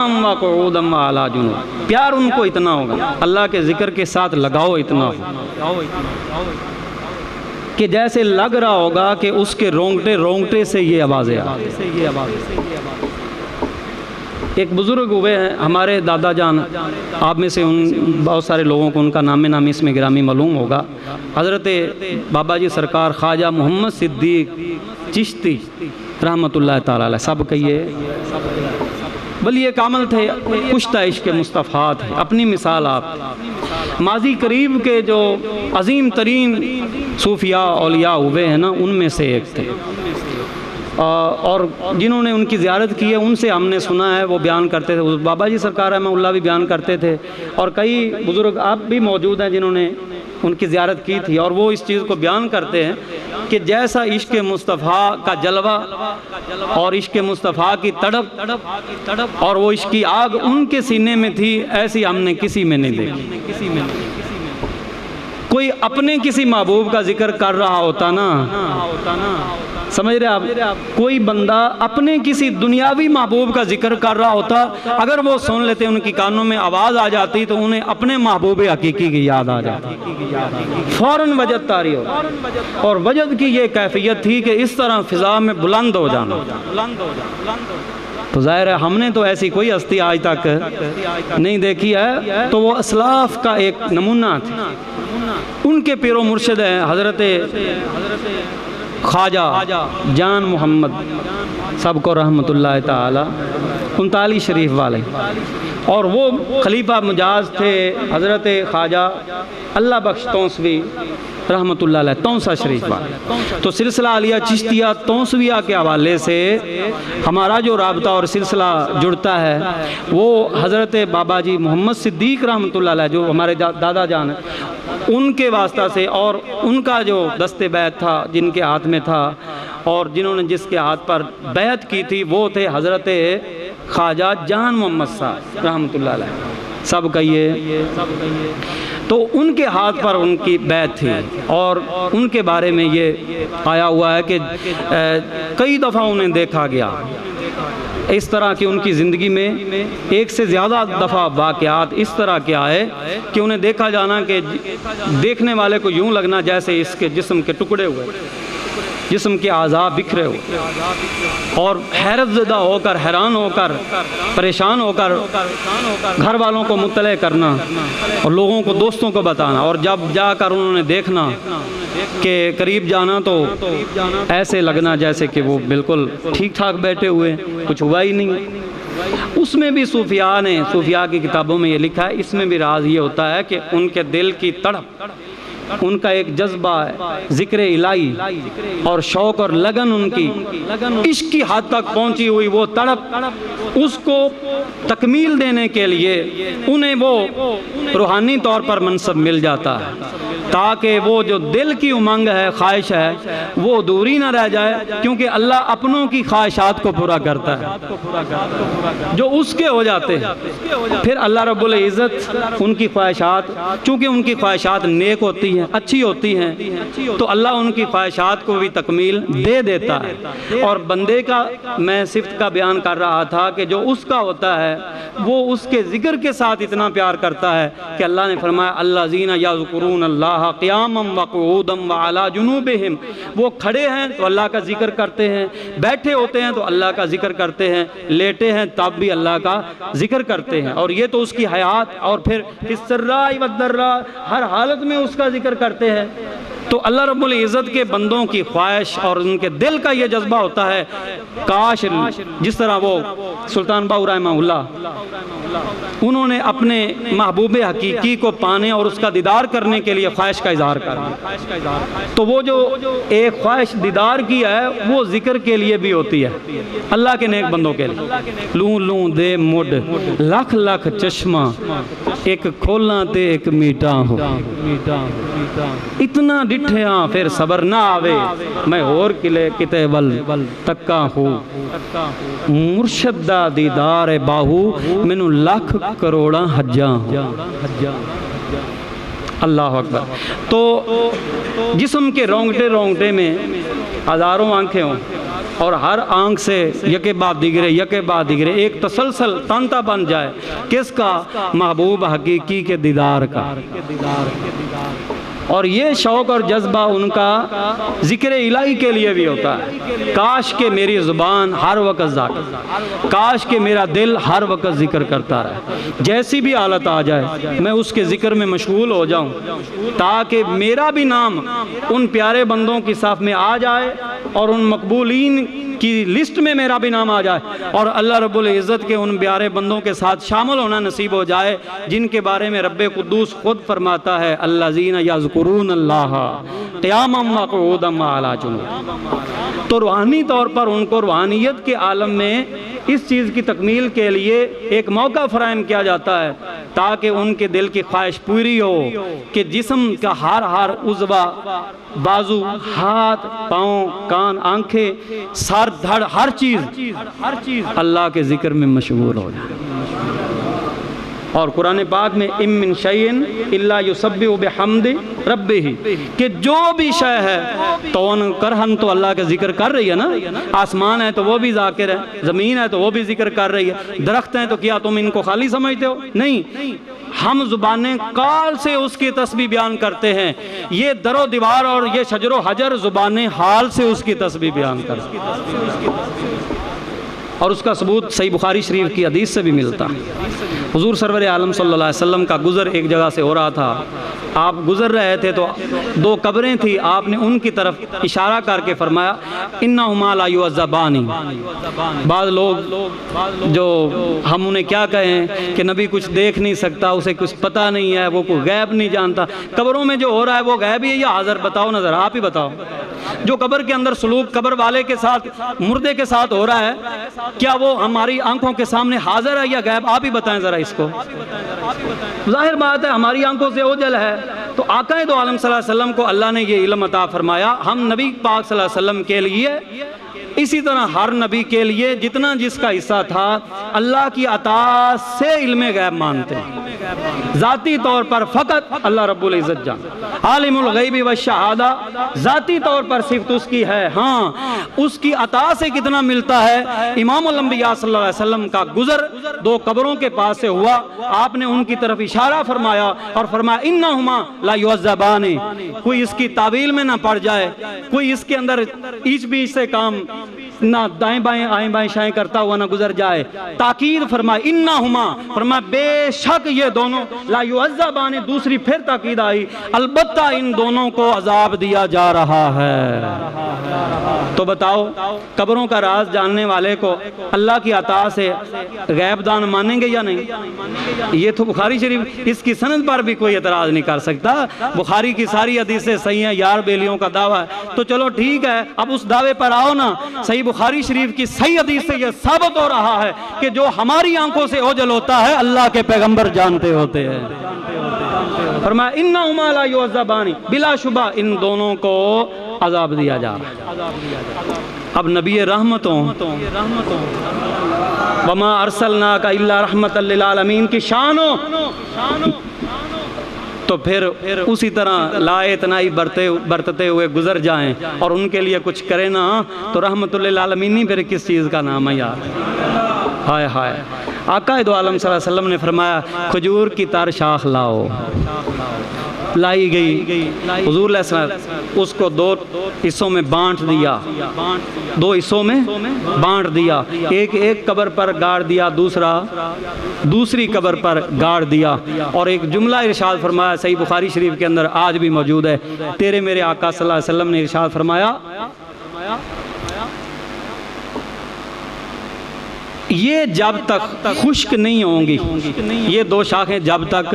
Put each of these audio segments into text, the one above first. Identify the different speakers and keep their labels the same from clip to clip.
Speaker 1: وقعودا وعلی جنوب، پیار ان کو اتنا ہوگا، اللہ کے ذکر کے ساتھ لگاؤ اتنا ہوگا کہ جیسے لگ رہا ہوگا کہ اس کے رونگٹے رونگٹے سے یہ آوازیں آ رہی ہیں۔ ایک بزرگ ہوئے ہیں ہمارے دادا جان، آپ میں سے بہت سارے لوگوں کو ان کا نام نامی اس میں گرامی معلوم ہوگا، حضرت بابا جی سرکار خواجہ محمد صدیق چشتی رحمۃ اللہ تعالی علیہ، سب کہیے ولی کامل تھے، کشتہ عشق مصطفیٰ تھے، اپنی مثال آپ ماضی قریب کے جو عظیم ترین صوفیاء اولیاء ہوئے ہیں نا ان میں سے ایک تھے، اور جنہوں نے ان کی زیارت کی ہے ان سے ہم نے سنا ہے وہ بیان کرتے تھے، بابا جی سرکار رحمہ اللہ بھی بیان کرتے تھے، اور کئی بزرگ آپ بھی موجود ہیں جنہوں نے ان کی زیارت کی تھی، اور وہ اس چیز کو بیان کرتے ہیں کہ جیسا عشق مصطفیٰ کا جلوہ اور عشق مصطفیٰ کی تڑپ اور وہ عشق کی آگ ان کے سینے میں تھی، ایسی ہم نے کسی میں نہیں دیکھی۔ کوئی اپنے کسی محبوب کا ذکر کر رہا ہوتا نا، سمجھ رہے آپ، کوئی بندہ اپنے کسی دنیاوی محبوب کا ذکر کر رہا ہوتا، اگر وہ سن لیتے ان کی کانوں میں آواز آ جاتی تو انہیں اپنے محبوب حقیقی کی یاد آ جاتی، فوراً وجد طاری ہو، اور وجد کی یہ کیفیت تھی کہ اس طرح فضا میں بلند ہو جانا۔ تو ظاہر ہے ہم نے تو ایسی کوئی ہستی آج تک نہیں دیکھی ہے، تو وہ اسلاف کا ایک نمونہ تھی، ان کے پیر و مرشد ہیں حضرت خواجہ جان محمد، سب کو رحمت اللہ تعالی، 39 شریف والے، اور وہ خلیفہ مجاز تھے حضرت خواجہ اللہ بخش تونسوی رحمت اللہ علیہ، 63 شریف والے۔ تو سلسلہ عالیہ چشتیہ تونسویہ کے حوالے سے ہمارا جو رابطہ اور سلسلہ جڑتا ہے وہ حضرت بابا جی محمد صدیق رحمت اللہ علیہ جو ہمارے دادا جان ہیں ان کے واسطہ سے، اور ان کا جو دست بیعت تھا جن کے ہاتھ میں تھا اور جنہوں نے جس کے ہاتھ پر بیعت کی تھی وہ تھے حضرت خواجہ جان محمد صاحب رحمت اللہ علیہ، سب کہیے۔ تو ان کے ہاتھ پر ان کی بیعت تھی، اور ان کے بارے میں یہ آیا ہوا ہے کہ کئی دفعہ انہیں دیکھا گیا، اس طرح کہ ان کی زندگی میں ایک سے زیادہ دفعہ واقعات اس طرح کے آئے کہ انہیں دیکھا جانا کہ دیکھنے والے کو یوں لگنا جیسے اس کے جسم کے ٹکڑے ہوئے، جسم کے اعضاء بکھرے ہوئے، اور حیرت زدہ ہو کر، حیران ہو کر، پریشان ہو کر گھر والوں کو مطلع کرنا اور لوگوں کو، دوستوں کو بتانا، اور جب جا کر انہوں نے دیکھنا کہ قریب جانا تو ایسے لگنا جیسے کہ وہ بالکل ٹھیک ٹھاک بیٹھے ہوئے، کچھ ہوا ہی نہیں۔ اس میں بھی صوفیاء کی کتابوں میں یہ لکھا ہے، اس میں بھی راز یہ ہوتا ہے کہ ان کے دل کی تڑپ، ان کا ایک جذبہ ہے ذکر الہی اور شوق اور لگن، ان کی عشق کی حد تک پہنچی ہوئی وہ تڑپ، اس کو تکمیل دینے کے لیے انہیں وہ روحانی طور پر منصب مل جاتا ہے، تاکہ وہ جو دل کی امنگ ہے، خواہش ہے، وہ ادھوری نہ رہ جائے، کیونکہ اللہ اپنوں کی خواہشات کو پورا کرتا ہے جو اس کے ہو جاتے ہیں۔ پھر اللہ رب العزت ان کی خواہشات، چونکہ ان کی خواہشات نیک ہوتی ہیں، اچھی ہوتی ہیں، تو اللہ ان کی خواہشات کو بھی تکمیل دے دیتا ہے۔ اور بندے کا میں صفت کا بیان کر رہا تھا کہ جو اس کا ہوتا ہے وہ اس کے ذکر کے ساتھ اتنا پیار کرتا ہے کہ اللہ نے فرمایا الذین یذکرون اللہ قیاما وقعودا وعلی جنوبہم، وہ کھڑے ہیں تو اللہ کا ذکر کرتے ہیں، بیٹھے ہوتے ہیں تو اللہ کا ذکر کرتے ہیں، لیٹے ہیں تب بھی اللہ کا ذکر کرتے ہیں، اور یہ تو اس کی حیات، اور پھر السراء والضراء، ہر حالت میں اس کا ذکر کرتے ہیں۔ تو اللہ رب العزت کے بندوں کی خواہش اور ان کے دل کا یہ جذبہ ہوتا ہے، کاش جس طرح وہ سلطان باہو رحمہ اللہ انہوں نے اپنے محبوب حقیقی کو پانے اور اس کا دیدار کرنے کے لیے خواہش کا اظہار کرنا، تو وہ جو ایک خواہش دیدار کی ہے وہ ذکر کے لیے بھی ہوتی ہے، اللہ کے نیک بندوں کے لیے۔ لوں لوں دے مڈ لکھ لکھ چشمہ، ایک کھولاں تے ایک میٹا ہو، اتنا ڈٹھیاں پھر صبر نہ آوے، میں اور کلے کتے ول تکا ہوں، مرشد دا دیدار باہو مینو لاکھ کروڑاں حجاں ہو۔ اللہ اکبر۔ تو جسم کے رونگٹے رونگٹے میں ہزاروں آنکھیں ہوں، اور ہر آنکھ سے یکے بعد دیگرے ایک تسلسل تانتا بن جائے، کس کا؟ محبوب حقیقی کے دیدار کا۔ اور یہ شوق اور جذبہ ان کا ذکر الہی کے لیے بھی ہوتا ہے۔ کاش کہ میری زبان ہر وقت ذاکر، کاش کہ میرا دل ہر وقت ذکر کرتا رہے، جیسی بھی حالت آ جائے میں اس کے ذکر میں مشغول ہو جاؤں، تاکہ میرا بھی نام ان پیارے بندوں کی صف میں آ جائے اور ان مقبولین کی لسٹ میں میرا بھی نام آ جائے، اور اللہ رب العزت کے ان پیارے بندوں کے ساتھ شامل ہونا نصیب ہو جائے جن کے بارے میں رب قدوس خود فرماتا ہے الذین یذکرون اللہ قیاما وقعودا وعلی جنوبہم۔ تو روحانی طور پر ان کو روحانیت کے عالم میں اس چیز کی تکمیل کے لیے ایک موقع فراہم کیا جاتا ہے تاکہ ان کے دل کی خواہش پوری ہو کہ جسم کا ہر عضو، بازو، ہاتھ، پاؤں، کان، آنکھیں، سر، دھڑ، ہر چیز اللہ کے ذکر میں مشغول ہو جائے۔ اور قرآن پاک میں ام من شیء الا یسبح بحمد ربہ، کہ جو بھی شے ہے تو ان کرہن تو اللہ کا ذکر کر رہی ہے نا، آسمان ہے تو وہ بھی ذاکر ہے، زمین ہے تو وہ بھی ذکر کر رہی ہے، درخت ہیں تو کیا تم ان کو خالی سمجھتے ہو؟ نہیں، ہم زبانیں قال سے اس کی تسبیح بیان کرتے ہیں، یہ در و دیوار اور یہ شجر و حجر زبانیں حال سے اس کی تسبیح بیان کرتے ہیں، اور اس کا ثبوت صحیح بخاری شریف کی حدیث سے بھی ملتا ہے۔ حضور سرور عالم صلی اللہ علیہ وسلم کا گزر ایک جگہ سے ہو رہا تھا، آپ گزر رہے تھے تو دو قبریں تھی، آپ نے ان کی طرف اشارہ کر کے فرمایا انہما لا یعذبان۔ بعض لوگ جو ہم انہیں کیا کہیں کہ نبی کچھ دیکھ نہیں سکتا، اسے کچھ پتہ نہیں ہے، وہ کوئی غیب نہیں جانتا، قبروں میں جو ہو رہا ہے وہ غیب ہی ہے یا حاضر؟ بتاؤ نظر، آپ ہی بتاؤ۔ جو قبر کے اندر سلوک قبر والے کے ساتھ، مردے کے ساتھ ہو رہا ہے، کیا وہ ہماری آنکھوں کے سامنے حاضر ہے یا غیب؟ آپ ہی بتائیں ذرا اس کو۔ ظاہر بات ہے ہماری آنکھوں سے اوجھل ہے، تو آقا دو عالم صلی اللہ علیہ وسلم کو اللہ نے یہ علم عطا فرمایا، ہم نبی پاک صلی اللہ علیہ وسلم کے لیے اسی طرح ہر نبی کے لیے جتنا جس کا حصہ تھا اللہ کی عطا سے علم غیب مانتے ہیں، ذاتی طور پر فقط اللہ رب العزت جان، عالم الغیب والشہادہ ذاتی طور پر صفت اس کی ہے، ہاں اس کی عطا سے کتنا ملتا ہے۔ امام الانبیاء صلی اللہ علیہ وسلم کا گزر دو قبروں کے پاس سے ہوا، آپ نے ان کی طرف اشارہ فرمایا اور فرمایا انہما لا یعذبان، کوئی اس کی تعویل میں نہ پڑ جائے، کوئی اس کے اندر ایچ بیچ سے کام نہ دائیں بائیں آئیں بائیں شائیں کرتا ہوا نہ گزر جائے، تاکید فرمائی انہما، فرمایا بے شک یہ دونوں لا یعذبان، دوسری پھر تاکید آئی البتہ ان دونوں کو عذاب دیا جا رہا ہے۔ تو بتاؤ قبروں کا راز جاننے والے کو اللہ کی عطا سے غیب دان مانیں گے یا نہیں؟ یہ تو بخاری شریف، اس کی سند پر بھی کوئی اعتراض نہیں کر سکتا، بخاری کی ساری حدیثیں صحیح ہیں، یار بیلیوں کا دعویٰ ہے تو چلو ٹھیک ہے، اب اس دعوے پر آؤ نا۔ صحیح بخاری شریف کی صحیح حدیث سے یہ ثابت ہو رہا ہے کہ جو ہماری آنکھوں سے اوجھل ہوتا ہے اللہ کے پیغمبر جانتے ہوتے ہیں۔ فرمایا انہما لا یعذبان، بلا شبہ ان دونوں کو عذاب دیا جا رہا ہے۔ اب نبی رحمتوں وما ارسلناک الا رحمۃ للعالمین کی شان ہو تو پھر اسی طرح لا اتنائی برتتے ہوئے گزر جائیں اور ان کے لیے کچھ کریں نا تو رحمت للعالمین نہیں پھر کس چیز کا نام ہے یار؟ ہائے ہائے، آقا دو عالم صلی اللہ علیہ وسلم نے فرمایا کھجور کی تر شاخ لاؤ، لائی گئی، حضور علیہ السلام اس کو دو حصوں میں بانٹ دیا، دو حصوں میں بانٹ دیا، ایک قبر پر گاڑ دیا، دوسری قبر پر گاڑ دیا، اور ایک جملہ ارشاد فرمایا صحیح بخاری شریف کے اندر آج بھی موجود ہے، تیرے میرے آقا صلی اللہ علیہ وسلم نے ارشاد فرمایا یہ جب تک خشک نہیں ہوں گی، یہ دو شاخیں جب تک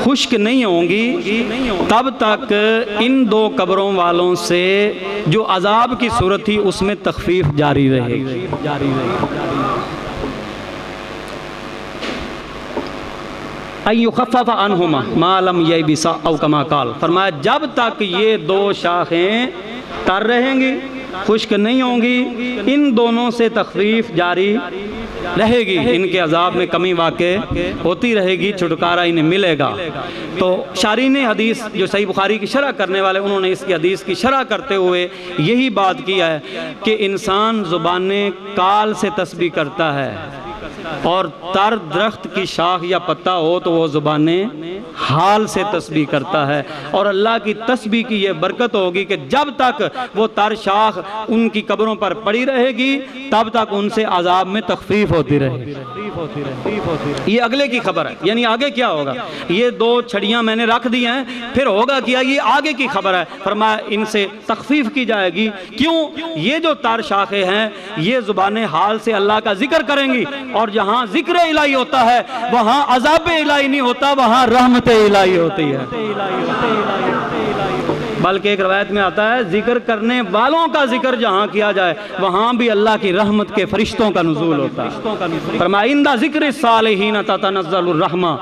Speaker 1: خشک نہیں ہوں گی تب تک ان دو قبروں والوں سے جو عذاب کی صورت تھی اس میں تخفیف جاری رہے گی۔ ان یخفف عنہما ما لم یبسا او کما قال، فرمایا جب تک یہ دو شاخیں تر رہیں گی، خشک نہیں ہوں گی، ان دونوں سے تخفیف جاری رہے گی، ان کے عذاب میں کمی واقع ہوتی رہے گی، چھٹکارا انہیں ملے گا۔ تو شارحین حدیث جو صحیح بخاری کی شرح کرنے والے، انہوں نے اس کی حدیث کی شرح کرتے ہوئے یہی بات کی ہے کہ انسان زبان کال سے تسبیح کرتا ہے، اور تر درخت کی شاخ یا پتا ہو تو وہ زبان حال سے تسبیح کرتا ہے، اور اللہ کی تسبیح کی یہ برکت ہوگی کہ جب تک وہ تر شاخ ان کی قبروں پر پڑی رہے گی تب تک ان سے عذاب میں تخفیف ہوتی رہے گی۔ یہ اگلے کی خبر ہے، یعنی آگے کیا ہوگا، یہ دو چھڑیاں میں نے رکھ دی ہیں، پھر ہوگا کیا، یہ آگے کی خبر ہے۔ فرمایا ان سے تخفیف کی جائے گی، کیوں؟ یہ جو تر شاخیں ہیں یہ زبان حال سے اللہ کا ذکر کریں گی، اور جہاں ذکر الہی ہوتا ہے وہاں عذاب الہی نہیں ہوتا، وہاں رحمت الہی ہوتی ہے۔ بلکہ ایک روایت میں آتا ہے ذکر کرنے والوں کا ذکر جہاں کیا جائے وہاں بھی اللہ کی رحمت کے فرشتوں کا نزول ہوتا ہے۔ فرمایا عند ذکر الصالحین تتنزل الرحمہ،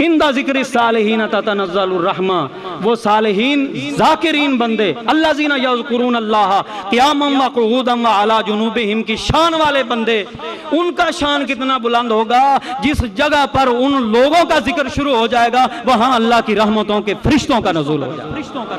Speaker 1: عند ذکر الصالحین تتنزل الرحمہ، وہ صالحین ذاکرین بندے، الذین یذکرون اللہ قیاما وقعودا وعلی جنوبہم کی شان والے بندے، ان کا شان کتنا بلند ہوگا، جس جگہ پر ان لوگوں کا ذکر شروع ہو جائے گا وہاں اللہ کی رحمتوں کے فرشتوں کا نزول ہو جائے گا۔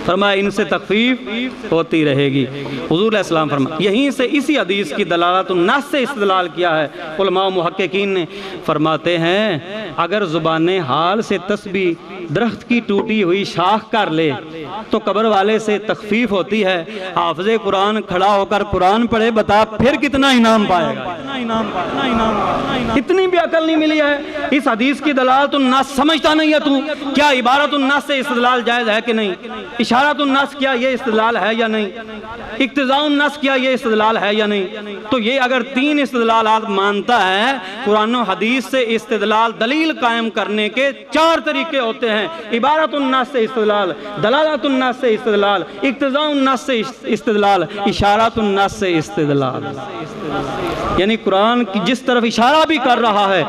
Speaker 1: فرمایا ان سے تخفیف ہوتی رہے گی۔ حضور علیہ السلام فرمایا، یہیں سے اسی حدیث کی دلالت النص سے استدلال کیا ہے علماء و محققین نے، فرماتے ہیں اگر زبان حال سے تسبیح درخت کی ٹوٹی ہوئی شاخ کر لے تو قبر والے سے تخفیف ہوتی ہے، حافظ قرآن کھڑا ہو کر قرآن پڑھے، بتا پھر کتنا انعام پائے گا۔ اتنی بھی عقل نہیں ملی ہے، اس حدیث کی دلالت النص سمجھتا نہیں ہے تو، کیا عبارت النص سے استدلال جائز ہے کہ نہیں، اشارت النص کیا یہ استدلال ہے یا نہیں، اقتضاء النص کیا یہ استدلال ہے یا نہیں؟ تو یہ اگر تین استدلالات مانتا ہے، قرآن و حدیث سے استدلال دلیل قائم کرنے کے چار طریقے ہوتے ہیں، عبارت النص سے استدلال، دلالت النص سے استدلال، اقتضاء النص سے استدلال، اشارت النص سے استدلال، یعنی قرآن کی جس طرف اشارہ بھی کر رہا ہے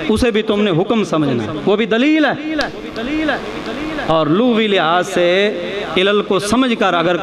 Speaker 1: اسے بھی تم نے حکم سمجھنا، وہ بھی دلیل ہے، اور لغوی لحاظ سے علل کو سمجھ کر اگر